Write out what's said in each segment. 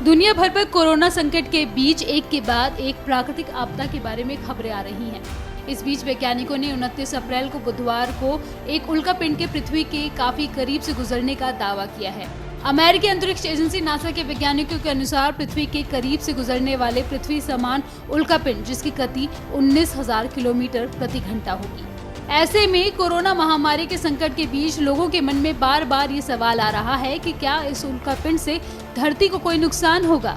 दुनिया भर पर कोरोना संकट के बीच एक के बाद एक प्राकृतिक आपदा के बारे में खबरें आ रही हैं। इस बीच वैज्ञानिकों ने 29 अप्रैल को बुधवार को एक उल्कापिंड के पृथ्वी के काफी करीब से गुजरने का दावा किया है। अमेरिकी अंतरिक्ष एजेंसी नासा के वैज्ञानिकों के अनुसार पृथ्वी के करीब से गुजरने वाले पृथ्वी समान उल्कापिंड जिसकी गति 19,000 किलोमीटर प्रति घंटा होगी। ऐसे में कोरोना महामारी के संकट के बीच लोगों के मन में बार बार ये सवाल आ रहा है कि क्या इस उल्कापिंड से धरती को कोई नुकसान होगा।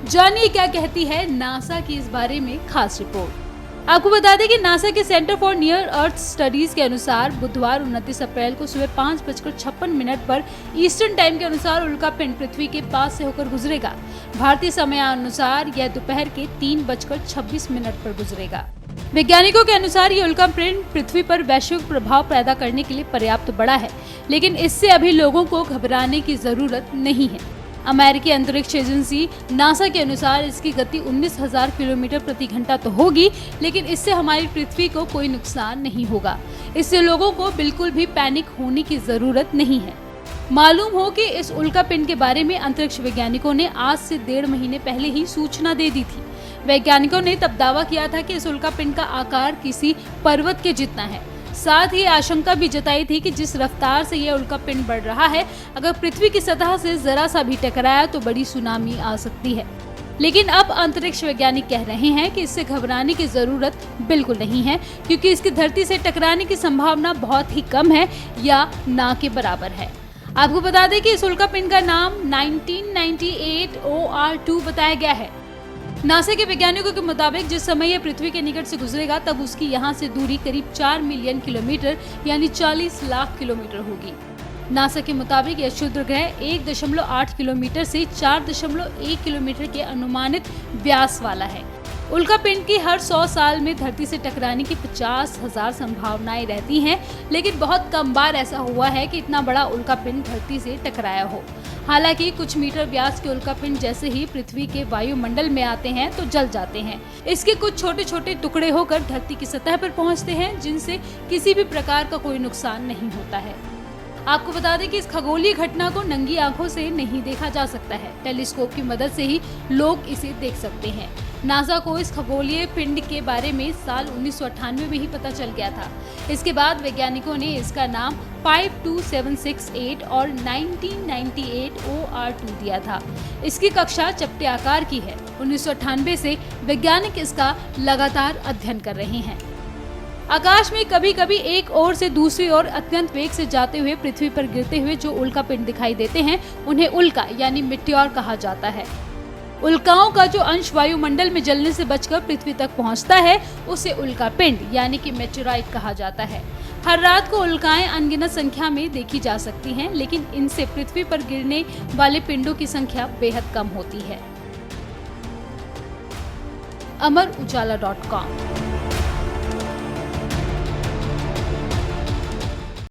जानिए क्या कहती है नासा की इस बारे में खास रिपोर्ट। आपको बता दें कि नासा के centre for near earth studies के अनुसार बुधवार 29 अप्रैल को सुबह 5:56 पर ईस्टर्न टाइम के अनुसार उल्कापिंड पृथ्वी के पास से होकर गुजरेगा। भारतीय समयानुसार यह दोपहर के 3:26 पर गुजरेगा। वैज्ञानिकों के अनुसार ये उल्कापिंड पृथ्वी पर वैश्विक प्रभाव पैदा करने के लिए पर्याप्त बड़ा है, लेकिन इससे अभी लोगों को घबराने की जरूरत नहीं है। अमेरिकी अंतरिक्ष एजेंसी नासा के अनुसार इसकी गति 19,000 किलोमीटर प्रति घंटा तो होगी, लेकिन इससे हमारी पृथ्वी को कोई नुकसान नहीं होगा। इससे लोगों को बिल्कुल भी पैनिक होने की जरूरत नहीं है। मालूम हो कि इस उल्कापिंड के बारे में अंतरिक्ष वैज्ञानिकों ने आज से 1.5 महीने पहले ही सूचना दे दी थी। वैज्ञानिकों ने तब दावा किया था कि इस उल्कापिंड का आकार किसी पर्वत के जितना है। साथ ही आशंका भी जताई थी कि जिस रफ्तार से यह उल्कापिंड बढ़ रहा है, अगर पृथ्वी की सतह से जरा सा भी टकराया तो बड़ी सुनामी आ सकती है। लेकिन अब अंतरिक्ष वैज्ञानिक कह रहे हैं कि इससे घबराने की जरूरत बिल्कुल नहीं है, क्योंकि इसकी धरती से टकराने की संभावना बहुत ही कम है या ना के बराबर है। आपको बता दें कि इस उल्कापिंड का नाम 1998 OR2 बताया गया है। नासा के वैज्ञानिकों के मुताबिक जिस समय यह पृथ्वी के निकट से गुजरेगा तब उसकी यहाँ से दूरी करीब 4 मिलियन किलोमीटर यानी 40 लाख किलोमीटर होगी। नासा के मुताबिक यह क्षुद्र ग्रह 1.8 किलोमीटर से 4.1 किलोमीटर के अनुमानित व्यास वाला है। उल्कापिंड की हर 100 साल में धरती से टकराने की 50,000 संभावनाएं रहती हैं, लेकिन बहुत कम बार ऐसा हुआ है कि इतना बड़ा उल्कापिंड धरती से टकराया हो। हालांकि कुछ मीटर व्यास के उल्कापिंड जैसे ही पृथ्वी के वायुमंडल में आते हैं तो जल जाते हैं। इसके कुछ छोटे छोटे टुकड़े होकर धरती की सतह पर पहुंचते हैं, जिनसे किसी भी प्रकार का कोई नुकसान नहीं होता है। आपको बता दें कि इस खगोलीय घटना को नंगी आंखों से नहीं देखा जा सकता है। टेलीस्कोप की मदद से ही लोग इसे देख सकते हैं। नासा को इस खगोलीय पिंड के बारे में साल 1998 में ही पता चल गया था। इसके बाद वैज्ञानिकों ने इसका नाम 52768 और 1998 OR2 दिया था। इसकी कक्षा चपटे आकार की है। 1998 से वैज्ञानिक इसका लगातार अध्ययन कर रहे हैं। आकाश में कभी कभी एक ओर से दूसरी ओर अत्यंत वेग से जाते हुए पृथ्वी पर गिरते हुए जो उल्कापिंड दिखाई देते हैं, उन्हें उल्का यानी मिट्योर कहा जाता है। उल्काओं का जो अंश वायुमंडल में जलने से बचकर पृथ्वी तक पहुंचता है, उसे उल्कापिंड यानी कि मेटेराइट कहा जाता है। हर रात को उल्काएं अनगिनत संख्या में देखी जा सकती हैं, लेकिन इनसे पृथ्वी पर गिरने वाले पिंडों की संख्या बेहद कम होती है। अमर उजाला.com